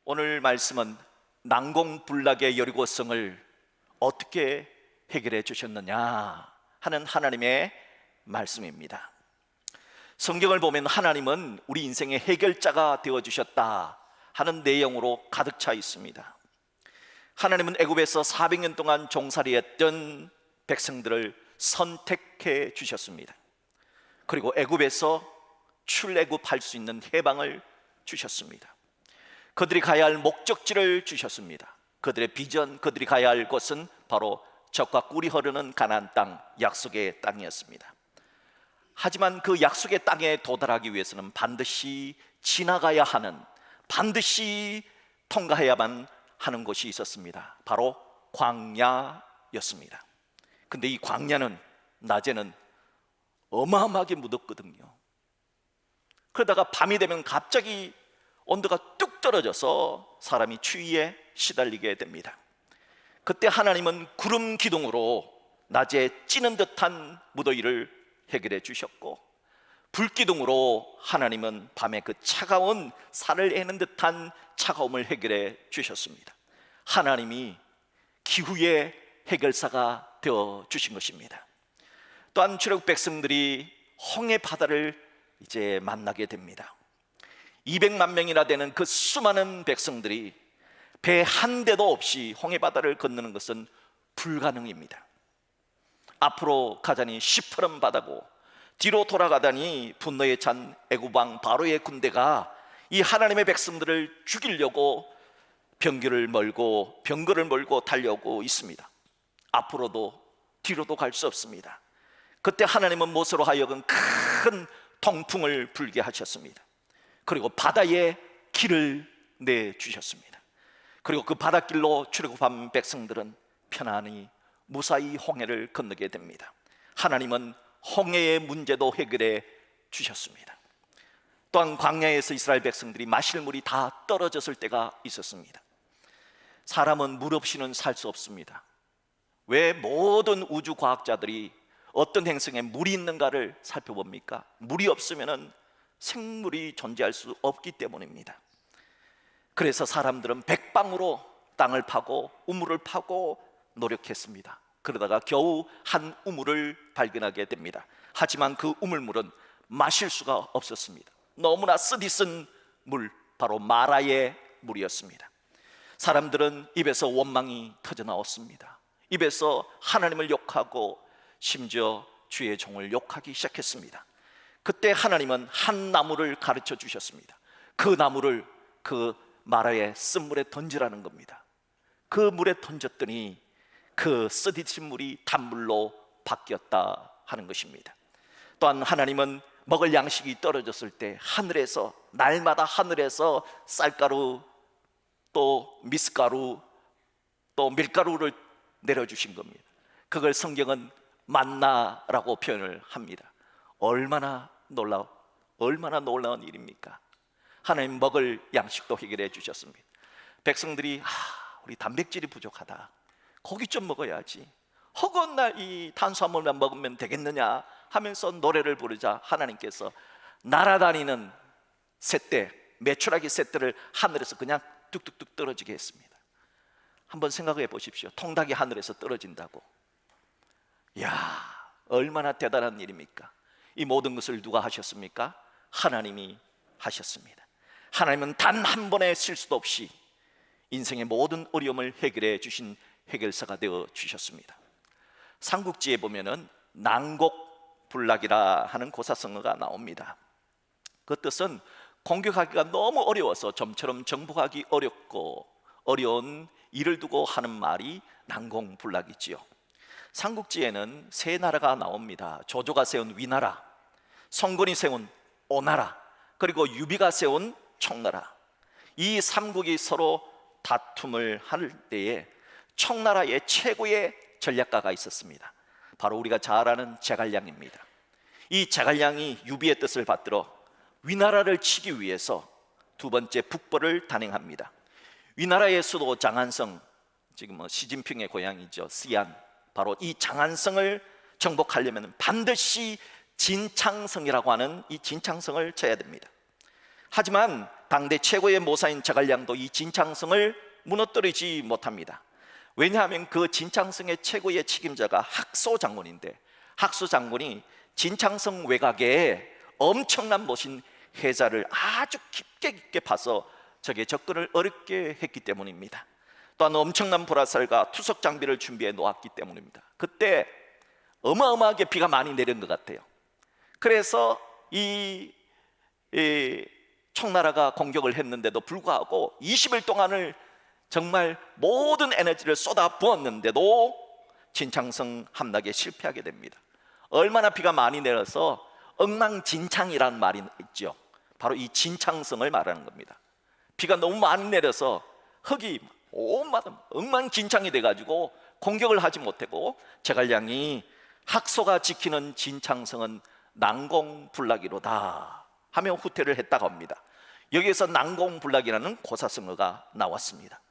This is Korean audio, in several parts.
오늘 말씀은 난공불락의 여리고성을 어떻게 해결해 주셨느냐 하는 하나님의 말씀입니다. 성경을 보면 하나님은 우리 인생의 해결자가 되어주셨다 하는 내용으로 가득 차 있습니다. 하나님은 애굽에서 400년 동안 종살이했던 백성들을 선택해 주셨습니다. 그리고 애굽에서 출애굽할 수 있는 해방을 주셨습니다. 그들이 가야 할 목적지를 주셨습니다. 그들의 비전, 그들이 가야 할 곳은 바로 젖과 꿀이 흐르는 가나안 땅, 약속의 땅이었습니다. 하지만 그 약속의 땅에 도달하기 위해서는 반드시 지나가야 하는, 반드시 통과해야만 하는 곳이 있었습니다. 바로 광야였습니다. 근데 이 광야는 낮에는 어마어마하게 무덥거든요. 그러다가 밤이 되면 갑자기 온도가 뚝 떨어져서 사람이 추위에 시달리게 됩니다. 그때 하나님은 구름 기둥으로 낮에 찌는 듯한 무더위를 해결해 주셨고, 불기둥으로 하나님은 밤에 그 차가운 살을 애는 듯한 차가움을 해결해 주셨습니다. 하나님이 기후의 해결사가 되어 주신 것입니다. 또한 출애굽 백성들이 홍해 바다를 이제 만나게 됩니다. 200만 명이나 되는 그 수많은 백성들이 배 한 대도 없이 홍해 바다를 건너는 것은 불가능입니다. 앞으로 가자니 시퍼런 바다고, 뒤로 돌아가다니 분노에 찬 애굽 왕 바로의 군대가 이 하나님의 백성들을 죽이려고 병거를 몰고 달려오고 있습니다. 앞으로도 뒤로도 갈 수 없습니다. 그때 하나님은 모세로 하여금 큰 통풍을 불게 하셨습니다. 그리고 바다에 길을 내주셨습니다. 그리고 그 바닷길로 출애굽한 백성들은 편안히 무사히 홍해를 건너게 됩니다. 하나님은 홍해의 문제도 해결해 주셨습니다. 또한 광야에서 이스라엘 백성들이 마실 물이 다 떨어졌을 때가 있었습니다. 사람은 물 없이는 살 수 없습니다. 왜 모든 우주 과학자들이 어떤 행성에 물이 있는가를 살펴봅니까? 물이 없으면 생물이 존재할 수 없기 때문입니다. 그래서 사람들은 백방으로 땅을 파고 우물을 파고 노력했습니다. 그러다가 겨우 한 우물을 발견하게 됩니다. 하지만 그 우물물은 마실 수가 없었습니다. 너무나 쓰디쓴 물, 바로 마라의 물이었습니다. 사람들은 입에서 원망이 터져나왔습니다. 입에서 하나님을 욕하고 심지어 주의 종을 욕하기 시작했습니다. 그때 하나님은 한 나무를 가르쳐 주셨습니다. 그 나무를 그 마라의 쓴물에 던지라는 겁니다. 그 물에 던졌더니 그 쓰디쓴 물이 단물로 바뀌었다 하는 것입니다. 또한 하나님은 먹을 양식이 떨어졌을 때 하늘에서, 날마다 하늘에서 쌀가루, 또 미숫가루, 또 밀가루를 내려주신 겁니다. 그걸 성경은 만나라고 표현을 합니다. 얼마나 놀라운 일입니까? 하나님 먹을 양식도 해결해 주셨습니다. 백성들이 우리 단백질이 부족하다, 고기 좀 먹어야지, 허구한 날 이 탄수화물만 먹으면 되겠느냐 하면서 노래를 부르자 하나님께서 날아다니는 새떼, 메추라기 새떼를 하늘에서 그냥 뚝뚝뚝 떨어지게 했습니다. 한번 생각해 보십시오. 통닭이 하늘에서 떨어진다고. 이야, 얼마나 대단한 일입니까? 이 모든 것을 누가 하셨습니까? 하나님이 하셨습니다. 하나님은 단 한 번의 실수도 없이 인생의 모든 어려움을 해결해 주신 해결사가 되어 주셨습니다. 삼국지에 보면은 난곡불락이라 하는 고사성어가 나옵니다. 그 뜻은 공격하기가 너무 어려워서 좀처럼 정복하기 어렵고 어려운 일을 두고 하는 말이 난공불락이지요. 삼국지에는 세 나라가 나옵니다. 조조가 세운 위나라, 성군이 세운 오나라, 그리고 유비가 세운 청나라. 이 삼국이 서로 다툼을 할 때에 청나라의 최고의 전략가가 있었습니다. 바로 우리가 잘 아는 제갈량입니다. 이 제갈량이 유비의 뜻을 받들어 위나라를 치기 위해서 두 번째 북벌을 단행합니다. 위나라의 수도 장안성, 지금 시진핑의 고향이죠, 시안. 바로 이 장안성을 정복하려면 반드시 진창성이라고 하는 이 진창성을 쳐야 됩니다. 하지만 당대 최고의 모사인 제갈량도 이 진창성을 무너뜨리지 못합니다. 왜냐하면 그 진창성의 최고의 책임자가 학소 장군인데, 학소 장군이 진창성 외곽에 엄청난 모신 해자를 아주 깊게 파서 적의 접근을 어렵게 했기 때문입니다. 또한 엄청난 보라살과 투석 장비를 준비해 놓았기 때문입니다. 그때 어마어마하게 비가 많이 내린 것 같아요. 그래서 이 청나라가 공격을 했는데도 불구하고 20일 동안을 정말 모든 에너지를 쏟아 부었는데도 진창성 함락에 실패하게 됩니다. 얼마나 비가 많이 내려서 엉망진창이라는 말이 있죠. 바로 이 진창성을 말하는 겁니다. 비가 너무 많이 내려서 흙이 온마다 엉망진창이 돼가지고 공격을 하지 못하고 제갈량이 학소가 지키는 진창성은 난공불락이로다 하며 후퇴를 했다고 합니다. 여기에서 난공불락이라는 고사성어가 나왔습니다.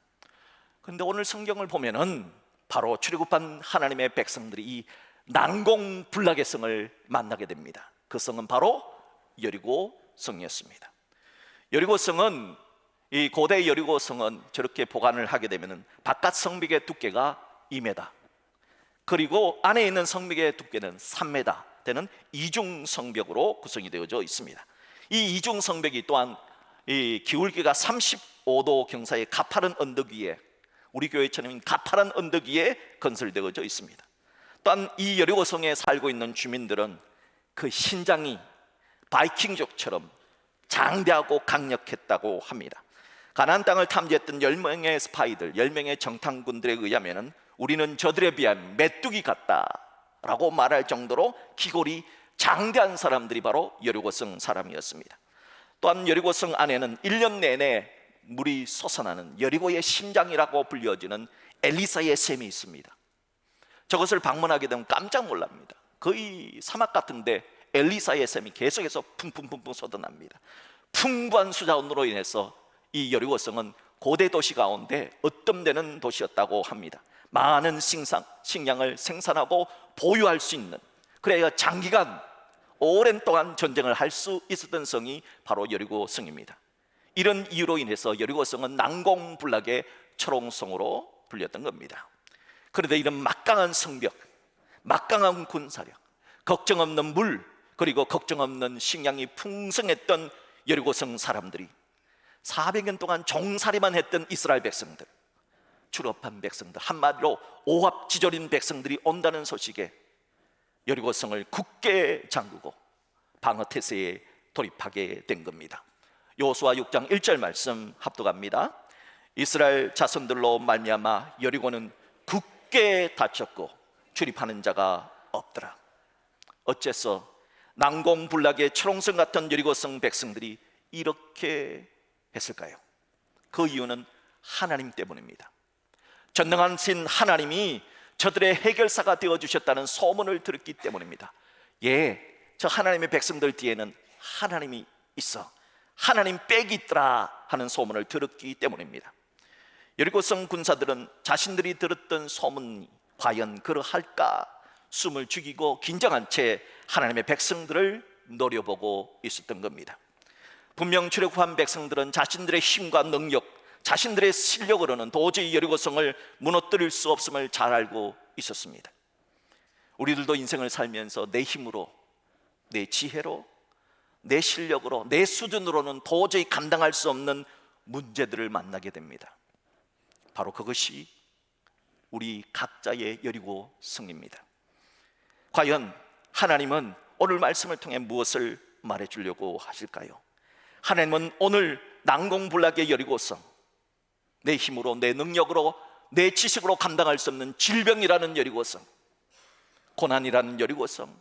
그런데 오늘 성경을 보면은 바로 출애굽한 하나님의 백성들이 이 난공불락의 성을 만나게 됩니다. 그 성은 바로 여리고 성이었습니다. 여리고 성은, 이 고대 여리고 성은 저렇게 보관을 하게 되면은 바깥 성벽의 두께가 2m, 그리고 안에 있는 성벽의 두께는 3m 되는 이중 성벽으로 구성이 되어져 있습니다. 이 이중 성벽이 또한 이 기울기가 35도 경사의 가파른 언덕 위에, 우리 교회처럼 가파른 언덕 위에 건설되어져 있습니다. 또한 이 여리고성에 살고 있는 주민들은 그 신장이 바이킹족처럼 장대하고 강력했다고 합니다. 가나안 땅을 탐지했던 10명의 스파이들, 10명의 정탐군들에 의하면 우리는 저들에 비하면 메뚜기 같다라고 말할 정도로 기골이 장대한 사람들이 바로 여리고성 사람이었습니다. 또한 여리고성 안에는 1년 내내 물이 솟아나는 여리고의 심장이라고 불려지는 엘리사의 샘이 있습니다. 저것을 방문하게 되면 깜짝 놀랍니다. 거의 사막 같은데 엘리사의 샘이 계속해서 풍풍풍풍 쏟아납니다. 풍부한 수자원으로 인해서 이 여리고성은 고대 도시 가운데 어뜸되는 도시였다고 합니다. 많은 식량을 생산하고 보유할 수 있는, 그래야 장기간 오랜 동안 전쟁을 할 수 있었던 성이 바로 여리고성입니다. 이런 이유로 인해서 여리고성은 난공불락의 초롱성으로 불렸던 겁니다. 그런데 이런 막강한 성벽, 막강한 군사력, 걱정 없는 물, 그리고 걱정 없는 식량이 풍성했던 여리고성 사람들이 400년 동안 종살이만 했던 이스라엘 백성들, 출업한 백성들, 한마디로 오합지졸인 백성들이 온다는 소식에 여리고성을 굳게 잠그고 방어태세에 돌입하게 된 겁니다. 여호수아 6장 1절 말씀 합독합니다. 이스라엘 자손들로 말미암아 여리고는 굳게 닫혔고 출입하는 자가 없더라. 어째서 난공불락의 초롱성 같은 여리고성 백성들이 이렇게 했을까요? 그 이유는 하나님 때문입니다. 전능하신 하나님이 저들의 해결사가 되어주셨다는 소문을 들었기 때문입니다. 예, 저 하나님의 백성들 뒤에는 하나님이 있어, 하나님 빽이 있더라 하는 소문을 들었기 때문입니다. 여리고성 군사들은 자신들이 들었던 소문이 과연 그러할까 숨을 죽이고 긴장한 채 하나님의 백성들을 노려보고 있었던 겁니다. 분명 출애굽한 백성들은 자신들의 힘과 능력, 자신들의 실력으로는 도저히 여리고성을 무너뜨릴 수 없음을 잘 알고 있었습니다. 우리들도 인생을 살면서 내 힘으로, 내 지혜로, 내 실력으로, 내 수준으로는 도저히 감당할 수 없는 문제들을 만나게 됩니다. 바로 그것이 우리 각자의 여리고성입니다. 과연 하나님은 오늘 말씀을 통해 무엇을 말해주려고 하실까요? 하나님은 오늘 난공불락의 여리고성, 내 힘으로, 내 능력으로, 내 지식으로 감당할 수 없는 질병이라는 여리고성, 고난이라는 여리고성,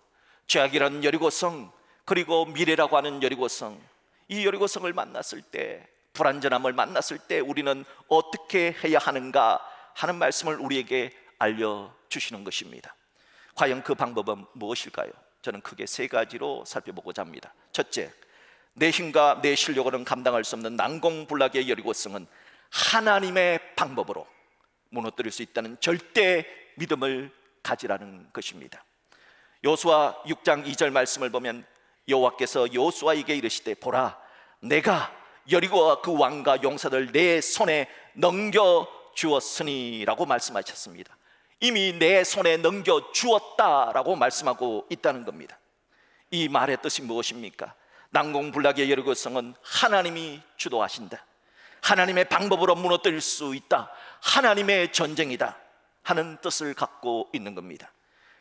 죄악이라는 여리고성, 그리고 미래라고 하는 여리고성, 이 여리고성을 만났을 때, 불완전함을 만났을 때 우리는 어떻게 해야 하는가 하는 말씀을 우리에게 알려주시는 것입니다. 과연 그 방법은 무엇일까요? 저는 크게 세 가지로 살펴보고자 합니다. 첫째, 내 힘과 내 실력으로는 감당할 수 없는 난공불락의 여리고성은 하나님의 방법으로 무너뜨릴 수 있다는 절대 믿음을 가지라는 것입니다. 여호수아 6장 2절 말씀을 보면 여호와께서 여호수아에게 이르시되 보라, 내가 여리고와 그 왕과 용사들 내 손에 넘겨 주었으니 라고 말씀하셨습니다. 이미 내 손에 넘겨 주었다라고 말씀하고 있다는 겁니다. 이 말의 뜻이 무엇입니까? 난공불락의 여리고성은 하나님이 주도하신다, 하나님의 방법으로 무너뜨릴 수 있다, 하나님의 전쟁이다 하는 뜻을 갖고 있는 겁니다.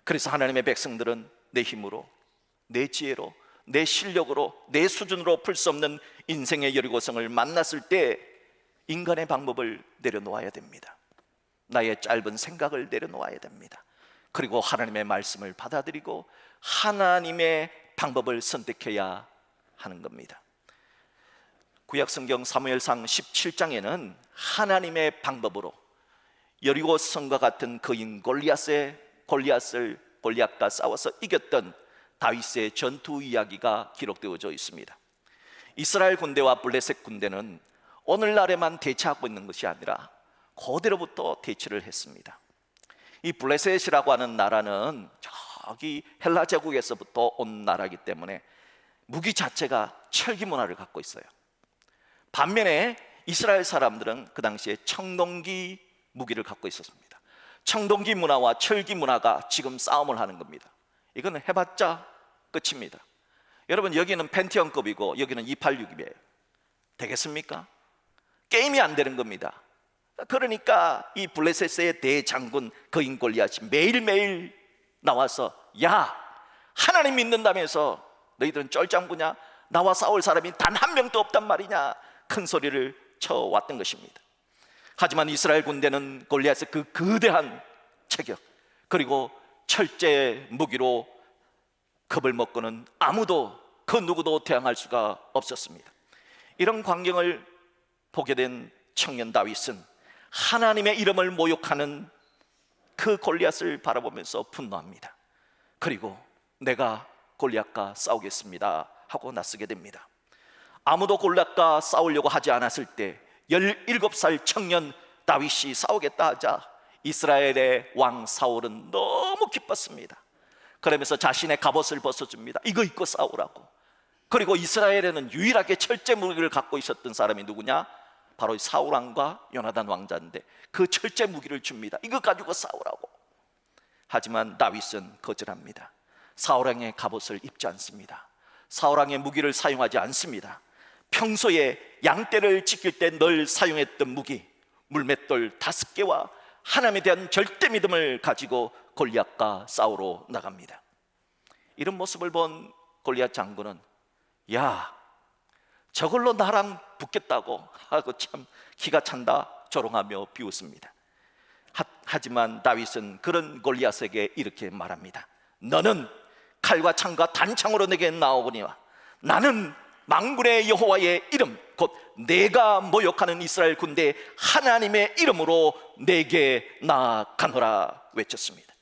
그래서 하나님의 백성들은 내 힘으로, 내 지혜로, 내 실력으로, 내 수준으로 풀 수 없는 인생의 여리고성을 만났을 때 인간의 방법을 내려놓아야 됩니다. 나의 짧은 생각을 내려놓아야 됩니다. 그리고 하나님의 말씀을 받아들이고 하나님의 방법을 선택해야 하는 겁니다. 구약성경 사무엘상 17장에는 하나님의 방법으로 여리고성과 같은 거인 골리앗과 싸워서 이겼던 다윗의 전투 이야기가 기록되어져 있습니다. 이스라엘 군대와 블레셋 군대는 오늘날에만 대치하고 있는 것이 아니라 고대로부터 대치를 했습니다. 이 블레셋이라고 하는 나라는 저기 헬라 제국에서부터 온 나라이기 때문에 무기 자체가 철기 문화를 갖고 있어요. 반면에 이스라엘 사람들은 그 당시에 청동기 무기를 갖고 있었습니다. 청동기 문화와 철기 문화가 지금 싸움을 하는 겁니다. 이거는 해봤자 끝입니다. 여러분, 여기는 펜티엄급이고 여기는 286이에요. 되겠습니까? 게임이 안 되는 겁니다. 그러니까 이 블레셋의 대장군 거인 골리앗이 매일매일 나와서, 야, 하나님 믿는다면서 너희들은 쩔짱구냐? 나와 싸울 사람이 단 한 명도 없단 말이냐? 큰 소리를 쳐왔던 것입니다. 하지만 이스라엘 군대는 골리앗의 그 거대한 체격 그리고 철제 무기로 겁을 먹고는 아무도 그 누구도 대항할 수가 없었습니다. 이런 광경을 보게 된 청년 다윗은 하나님의 이름을 모욕하는 그 골리앗을 바라보면서 분노합니다. 그리고 내가 골리앗과 싸우겠습니다 하고 나서게 됩니다. 아무도 골리앗과 싸우려고 하지 않았을 때 17살 청년 다윗이 싸우겠다 하자 이스라엘의 왕 사울은 너무 기뻤습니다. 그러면서 자신의 갑옷을 벗어줍니다. 이거 입고 싸우라고. 그리고 이스라엘에는 유일하게 철제 무기를 갖고 있었던 사람이 누구냐? 바로 사울 왕과 요나단 왕자인데 그 철제 무기를 줍니다. 이거 가지고 싸우라고. 하지만 다윗은 거절합니다. 사울 왕의 갑옷을 입지 않습니다. 사울 왕의 무기를 사용하지 않습니다. 평소에 양떼를 지킬 때 늘 사용했던 무기 물맷돌 5개와 하나님에 대한 절대 믿음을 가지고 골리앗과 싸우러 나갑니다. 이런 모습을 본 골리앗 장군은, 야, 저걸로 나랑 붙겠다고 하고 참 기가 찬다 조롱하며 비웃습니다. 하지만 다윗은 그런 골리앗에게 이렇게 말합니다. 너는 칼과 창과 단창으로 내게 나오거니와 나는 만군의 여호와의 이름 곧 내가 모욕하는 이스라엘 군대 하나님의 이름으로 내게 나아가노라 외쳤습니다.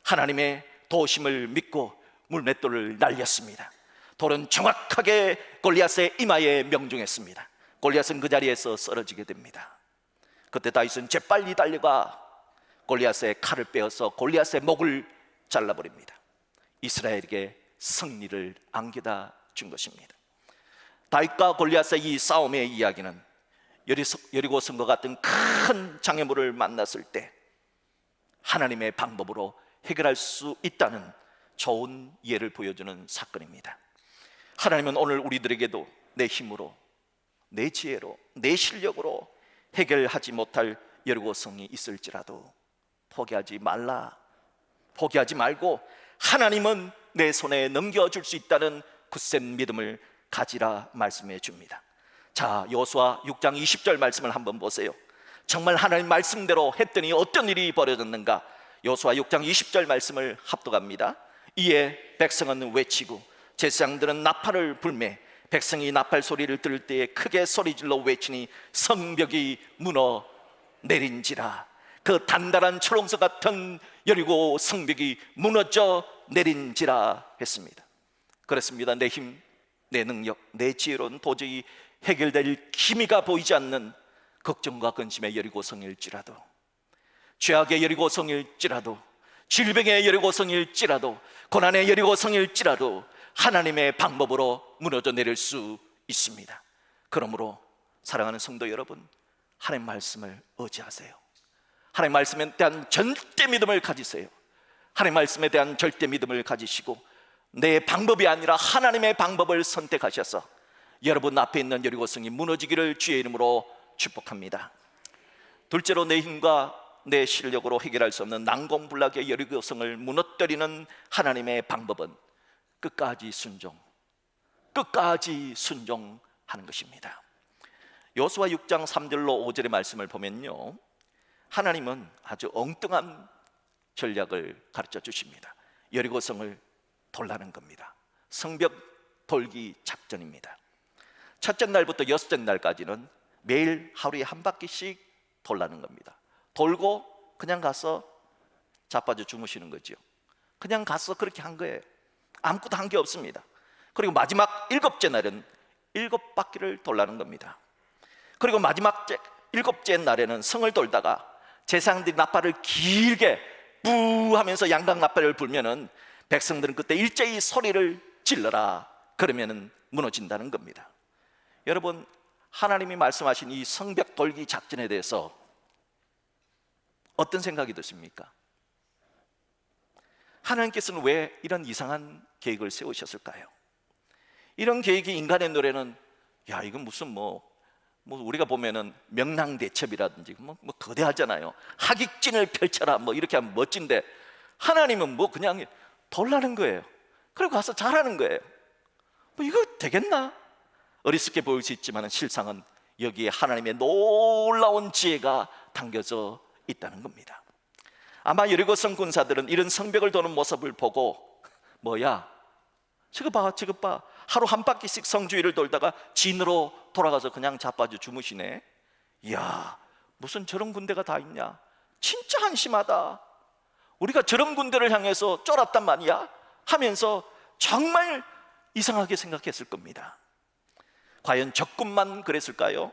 하나님의 도우심을 믿고 물맷돌을 날렸습니다. 돌은 정확하게 골리앗의 이마에 명중했습니다. 골리앗은 그 자리에서 쓰러지게 됩니다. 그때 다윗은 재빨리 달려가 골리앗의 칼을 빼어서 골리앗의 목을 잘라버립니다. 이스라엘에게 승리를 안겨다 준 것입니다. 다윗과 골리앗의 이 싸움의 이야기는 여리고성과 같은 큰 장애물을 만났을 때 하나님의 방법으로 해결할 수 있다는 좋은 예를 보여주는 사건입니다. 하나님은 오늘 우리들에게도 내 힘으로, 내 지혜로, 내 실력으로 해결하지 못할 여리고성이 있을지라도 포기하지 말라, 포기하지 말고 하나님은 내 손에 넘겨줄 수 있다는 굳센 믿음을 가지라 말씀해 줍니다. 자, 여호수아 6장 20절 말씀을 한번 보세요. 정말 하나님 말씀대로 했더니 어떤 일이 벌어졌는가? 여호수아 6장 20절 말씀을 합독합니다. 이에 백성은 외치고 제사장들은 나팔을 불매 백성이 나팔 소리를 들을 때에 크게 소리질러 외치니 성벽이 무너 내린지라. 그 단단한 철옹석 같은 여리고 성벽이 무너져 내린지라 했습니다. 그렇습니다. 내 힘, 내 능력, 내 지혜로는 도저히 해결될 기미가 보이지 않는 걱정과 근심의 여리고성일지라도, 죄악의 여리고성일지라도, 질병의 여리고성일지라도, 고난의 여리고성일지라도 하나님의 방법으로 무너져 내릴 수 있습니다. 그러므로 사랑하는 성도 여러분, 하나님 말씀을 의지하세요. 하나님 말씀에 대한 절대 믿음을 가지세요. 하나님 말씀에 대한 절대 믿음을 가지시고 내 방법이 아니라 하나님의 방법을 선택하셔서 여러분 앞에 있는 여리고성이 무너지기를 주의 이름으로 축복합니다. 둘째로, 내 힘과 내 실력으로 해결할 수 없는 난공불락의 여리고성을 무너뜨리는 하나님의 방법은 끝까지 순종하는 것입니다. 여호수아 6장 3절로 5절의 말씀을 보면요, 하나님은 아주 엉뚱한 전략을 가르쳐 주십니다. 여리고성을 돌라는 겁니다. 성벽 돌기 작전입니다. 첫째 날부터 여섯째 날까지는 매일 하루에 한 바퀴씩 돌라는 겁니다. 돌고 그냥 가서 자빠져 주무시는 거죠. 그냥 가서 그렇게 한 거예요. 아무것도 한 게 없습니다. 그리고 마지막 일곱째 날은 7바퀴를 돌라는 겁니다. 그리고 마지막 7째 날에는 성을 돌다가 제사장들이 나팔을 길게 뿌 하면서 양각 나팔을 불면은 백성들은 그때 일제히 소리를 질러라, 그러면은 무너진다는 겁니다. 여러분, 하나님이 말씀하신 이 성벽 돌기 작전에 대해서 어떤 생각이 드십니까? 하나님께서는 왜 이런 이상한 계획을 세우셨을까요? 이런 계획이 인간의 노래는 야, 이건 무슨 뭐 우리가 보면은 명랑대첩이라든지 뭐 거대하잖아요. 하객진을 펼쳐라 뭐 이렇게 하면 멋진데, 하나님은 뭐 그냥 돌라는 거예요. 그리고 가서 잘하는 거예요. 뭐 이거 되겠나? 어리석게 보일 수 있지만 실상은 여기에 하나님의 놀라운 지혜가 담겨져 있다는 겁니다. 아마 여리고성 군사들은 이런 성벽을 도는 모습을 보고 뭐야, 저거 봐, 하루 한 바퀴씩 성주위를 돌다가 진으로 돌아가서 그냥 자빠져 주무시네. 이야, 무슨 저런 군대가 다 있냐, 진짜 한심하다, 우리가 저런 군대를 향해서 쫄았단 말이야 하면서 정말 이상하게 생각했을 겁니다. 과연 적군만 그랬을까요?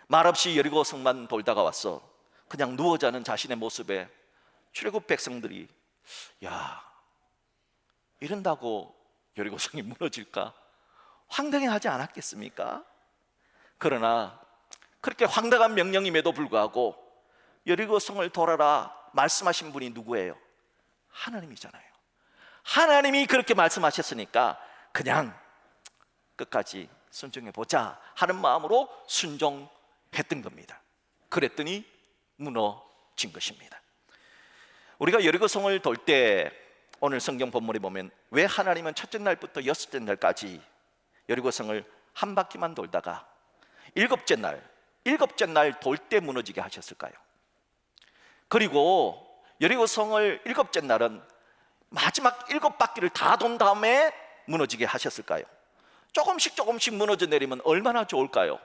말없이 여리고성만 돌다가 왔어 그냥 누워 자는 자신의 모습에 출애굽 백성들이 야, 이런다고 여리고성이 무너질까? 황당해하지 않았겠습니까? 그러나 그렇게 황당한 명령임에도 불구하고 여리고성을 돌아라 말씀하신 분이 누구예요? 하나님이잖아요. 하나님이 그렇게 말씀하셨으니까 그냥 끝까지 순종해보자 하는 마음으로 순종했던 겁니다. 그랬더니 무너진 것입니다. 우리가 여리고성을 돌 때 오늘 성경 본문에 보면 왜 하나님은 첫째 날부터 여섯째 날까지 여리고성을 한 바퀴만 돌다가 일곱째 날 돌 때 무너지게 하셨을까요? 그리고 여리고성을 일곱째 날은 마지막 7바퀴를 다 돈 다음에 무너지게 하셨을까요? 조금씩 무너져 내리면 얼마나 좋을까요?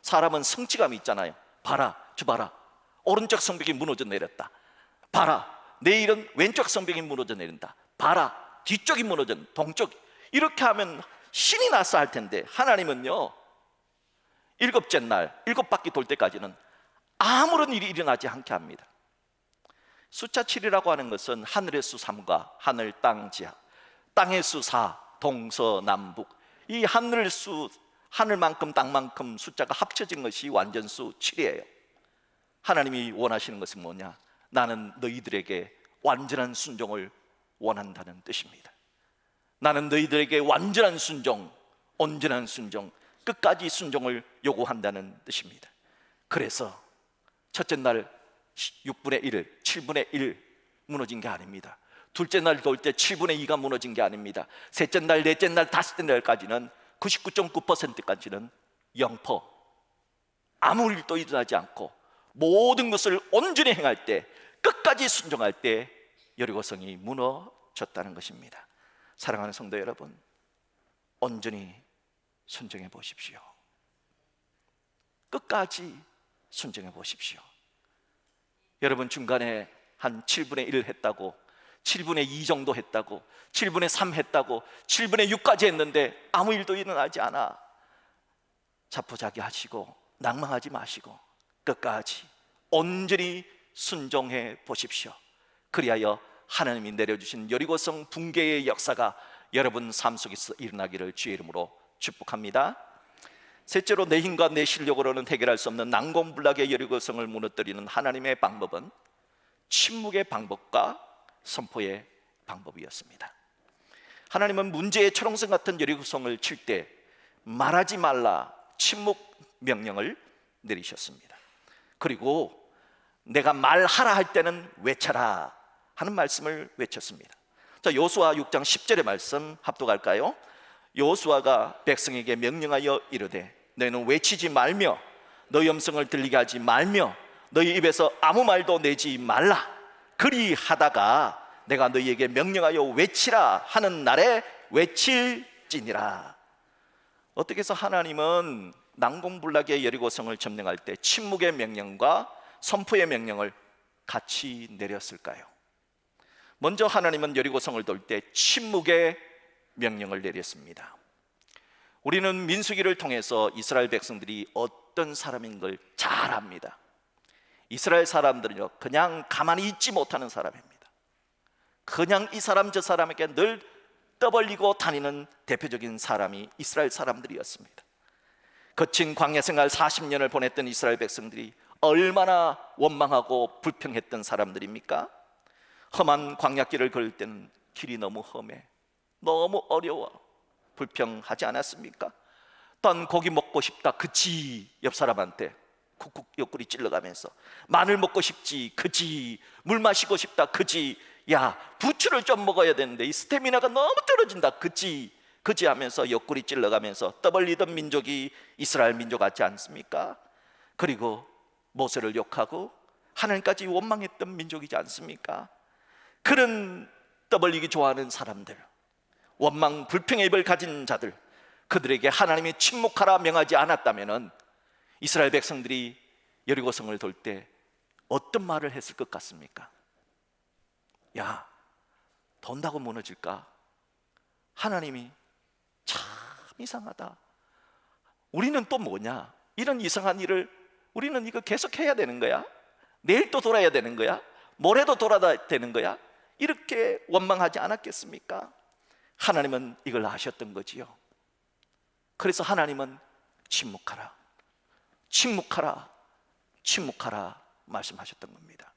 사람은 성취감이 있잖아요. 봐라, 저 봐라, 오른쪽 성벽이 무너져 내렸다. 봐라, 내일은 왼쪽 성벽이 무너져 내린다. 봐라, 뒤쪽이 무너져, 동쪽. 이렇게 하면 신이 나서 할 텐데 하나님은요, 7째 날 7바퀴 돌 때까지는 아무런 일이 일어나지 않게 합니다. 숫자 7이라고 하는 것은 하늘의 수 3과 하늘, 땅, 지하, 땅의 수 4, 동서남북, 이 하늘 수, 하늘만큼 땅만큼 숫자가 합쳐진 것이 완전수 7이에요. 하나님이 원하시는 것은 뭐냐? 나는 너희들에게 완전한 순종을 원한다는 뜻입니다. 나는 너희들에게 완전한 순종, 온전한 순종, 끝까지 순종을 요구한다는 뜻입니다. 그래서 첫째 날 6분의 1, 7분의 1 무너진 게 아닙니다. 둘째 날 돌 때 7분의 2가 무너진 게 아닙니다. 셋째 날, 넷째 날, 다섯째 날까지는 99.9%까지는 0%, 아무 일도 일어나지 않고 모든 것을 온전히 행할 때, 끝까지 순종할 때 여리고성이 무너졌다는 것입니다. 사랑하는 성도 여러분, 온전히 순종해 보십시오. 끝까지 순종해 보십시오. 여러분 중간에 한 7분의 1 했다고, 7분의 2 정도 했다고, 7분의 3 했다고, 7분의 6까지 했는데 아무 일도 일어나지 않아. 자포자기 하시고 낭망하지 마시고 끝까지 온전히 순종해 보십시오. 그리하여 하나님이 내려주신 여리고성 붕괴의 역사가 여러분 삶 속에서 일어나기를 주의 이름으로 축복합니다. 셋째로 내 힘과 내 실력으로는 해결할 수 없는 난공불락의 여리고성을 무너뜨리는 하나님의 방법은 침묵의 방법과 선포의 방법이었습니다. 하나님은 문제의 초롱성 같은 여리고성을 칠 때 말하지 말라 침묵 명령을 내리셨습니다. 그리고 내가 말하라 할 때는 외쳐라 하는 말씀을 외쳤습니다. 자, 여호수아 6장 10절의 말씀 합독할까요? 여호수아가 백성에게 명령하여 이르되 너희는 외치지 말며 너희 음성을 들리게 하지 말며 너희 입에서 아무 말도 내지 말라. 그리하다가 내가 너희에게 명령하여 외치라 하는 날에 외칠지니라. 어떻게 해서 하나님은 난공불락의 여리고성을 점령할 때 침묵의 명령과 선포의 명령을 같이 내렸을까요? 먼저 하나님은 여리고성을 돌 때 침묵의 명령을 내렸습니다. 우리는 민수기를 통해서 이스라엘 백성들이 어떤 사람인 걸 잘 압니다. 이스라엘 사람들은요, 그냥 가만히 있지 못하는 사람입니다. 그냥 이 사람 저 사람에게 늘 떠벌리고 다니는 대표적인 사람이 이스라엘 사람들이었습니다. 거친 광야 생활 40년을 보냈던 이스라엘 백성들이 얼마나 원망하고 불평했던 사람들입니까? 험한 광야길을 걸을 때는 길이 너무 험해, 너무 어려워, 불평하지 않았습니까? 딴 고기 먹고 싶다, 그치? 옆 사람한테 쿡쿡 옆구리 찔러가면서 마늘 먹고 싶지, 그치? 물 마시고 싶다, 그치? 야, 부추를 좀 먹어야 되는데 이 스태미나가 너무 떨어진다, 그치? 그치 하면서 옆구리 찔러가면서 떠벌리던 민족이 이스라엘 민족 같지 않습니까? 그리고 모세를 욕하고 하나님까지 원망했던 민족이지 않습니까? 그런 떠벌리기 좋아하는 사람들, 원망 불평의 입을 가진 자들, 그들에게 하나님이 침묵하라 명하지 않았다면 이스라엘 백성들이 여리고성을 돌 때 어떤 말을 했을 것 같습니까? 야, 돈다고 무너질까? 하나님이 참 이상하다. 우리는 또 뭐냐? 이런 이상한 일을 우리는 이거 계속 해야 되는 거야? 내일 또 돌아야 되는 거야? 모레도 돌아야 되는 거야? 이렇게 원망하지 않았겠습니까? 하나님은 이걸 아셨던 거지요. 그래서 하나님은 침묵하라, 침묵하라, 침묵하라 말씀하셨던 겁니다.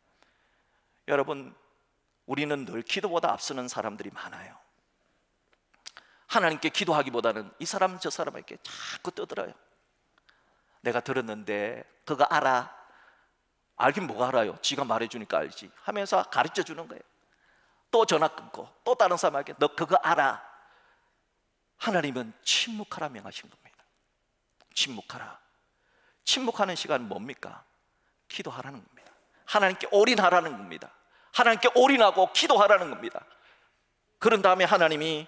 여러분, 우리는 늘 기도보다 앞서는 사람들이 많아요. 하나님께 기도하기보다는 이 사람 저 사람에게 자꾸 떠들어요. 내가 들었는데 그거 알아? 알긴 뭐가 알아요? 지가 말해주니까 알지 하면서 가르쳐 주는 거예요. 또 전화 끊고 또 다른 사람에게 너 그거 알아? 하나님은 침묵하라 명하신 겁니다. 침묵하라. 침묵하는 시간은 뭡니까? 기도하라는 겁니다. 하나님께 올인하라는 겁니다. 하나님께 올인하고 기도하라는 겁니다. 그런 다음에 하나님이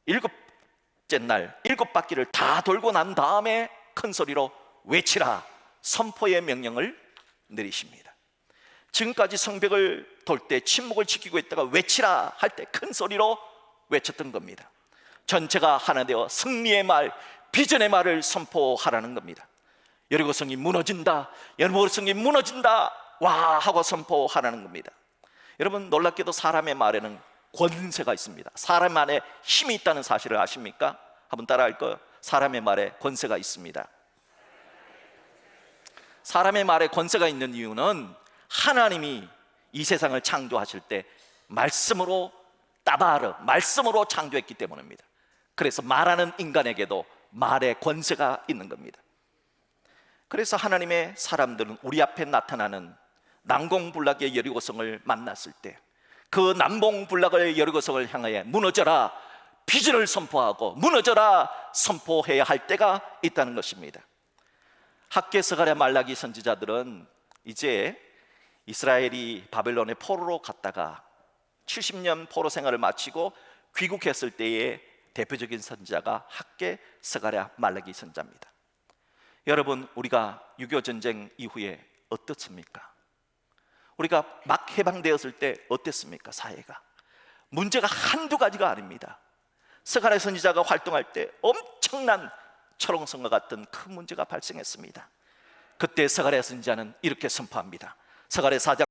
7째 날 7바퀴를 다 돌고 난 다음에 큰 소리로 외치라, 선포의 명령을 내리십니다. 지금까지 성벽을 돌 때 침묵을 지키고 있다가 외치라 할 때 큰 소리로 외쳤던 겁니다. 전체가 하나 되어 승리의 말, 비전의 말을 선포하라는 겁니다. 여리고성이 무너진다, 여리고성이 무너진다, 와 하고 선포하라는 겁니다. 여러분, 놀랍게도 사람의 말에는 권세가 있습니다. 사람 안에 힘이 있다는 사실을 아십니까? 한번 따라할 거예요. 사람의 말에 권세가 있습니다. 사람의 말에 권세가 있는 이유는 하나님이 이 세상을 창조하실 때 말씀으로 따바르, 말씀으로 창조했기 때문입니다. 그래서 말하는 인간에게도 말의 권세가 있는 겁니다. 그래서 하나님의 사람들은 우리 앞에 나타나는 난공불락의 여리고성을 만났을 때 그 난공불락의 여리고성을 향하여 무너져라, 비전을 선포하고 무너져라 선포해야 할 때가 있다는 것입니다. 학개, 스가랴, 말라기 선지자들은 이제 이스라엘이 바벨론의 포로로 갔다가 70년 포로 생활을 마치고 귀국했을 때의 대표적인 선지자가 학개, 스가랴, 말라기 선지자입니다. 여러분, 우리가 6.25 전쟁 이후에 어떻습니까? 우리가 막 해방되었을 때 어땠습니까? 사회가 문제가 한두 가지가 아닙니다. 스가랴 선지자가 활동할 때 엄청난 철옹성과 같은 큰 문제가 발생했습니다. 그때 스가랴 선지자는 이렇게 선포합니다. 스가랴 4장